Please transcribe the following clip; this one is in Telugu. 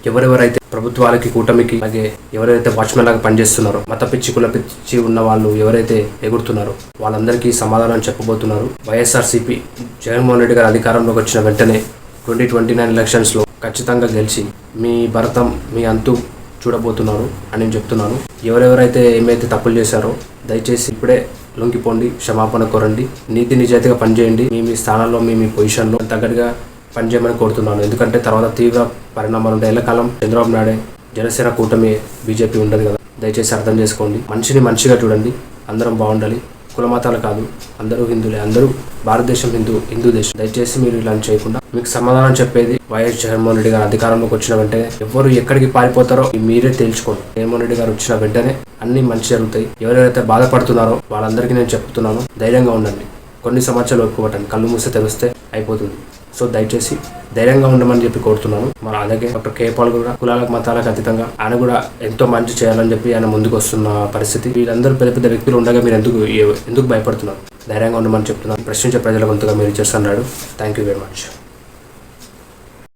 ఎవరెవరైతే ప్రభుత్వాలకి కూటమికి అలాగే ఎవరైతే వాచ్మెన్ లాగా పనిచేస్తున్నారో మత పిచ్చి కుల పిచ్చి ఉన్న వాళ్ళు ఎవరైతే ఎగురుతున్నారో వాళ్ళందరికీ సమాధానం చెప్పబోతున్నారు. వైఎస్ఆర్సీపీ జగన్మోహన్ రెడ్డి గారు అధికారంలోకి వచ్చిన వెంటనే 2029 ఎలక్షన్స్లో ఖచ్చితంగా గెలిచి మీ భరతం మీ అంతు చూడబోతున్నారు అని నేను చెప్తున్నాను. ఎవరెవరైతే ఏమైతే తప్పులు చేశారో దయచేసి ఇప్పుడే లొంగిపోండి, క్షమాపణ కోరండి, నీతి నిజాయితీగా పనిచేయండి. మీ స్థానాల్లో మీ పొజిషన్లో తగ్గట్టుగా పనిచేయమని కోరుతున్నాను. ఎందుకంటే తర్వాత తీవ్ర పరిణామాలు ఉంటాయి. ఎల్లకాలం చంద్రబాబు నాయుడే, జనసేన కూటమి, బీజేపీ ఉండదు కదా. దయచేసి అర్థం చేసుకోండి. మనిషిని మనిషిగా చూడండి. అందరం బాగుండాలి. కులమతాలు కాదు, అందరూ హిందువులే. అందరూ భారతదేశం హిందూ దేశం. దయచేసి మీరు ఇలా చేయకుండా మీకు సమాధానం చెప్పేది వైఎస్ జగన్మోహన్ రెడ్డి గారు అధికారంలోకి వచ్చిన వెంటనే ఎవరు ఎక్కడికి పారిపోతారో మీరే తేల్చుకోండి. జగన్మోహన్ రెడ్డి గారు వచ్చిన వెంటనే అన్ని మంచి జరుగుతాయి. ఎవరెవరైతే బాధపడుతున్నారో వాళ్ళందరికీ నేను చెప్తున్నాను, ధైర్యంగా ఉండండి. కొన్ని సంవత్సరాలు ఒప్పుకోవటండి, కళ్ళు మూసి తెరిస్తే అయిపోతుంది. సో దయచేసి ధైర్యంగా ఉండమని చెప్పి కోరుతున్నాను. మరి అలాగే డాక్టర్ కే పాల్ కూడా కులాలకు మతాలకు అతీతంగా ఆయన కూడా ఎంతో మంచి చేయాలని చెప్పి ఆయన ముందుకు వస్తున్న పరిస్థితి. వీళ్ళందరూ పెద్ద పెద్ద వ్యక్తులు ఉండగా మీరు ఎందుకు భయపడుతున్నారు? ధైర్యంగా ఉండమని చెప్తున్నాను. ప్రశ్నించే ప్రజల గొంతుగా మీరు చేస్తున్నాడు. Thank you very much.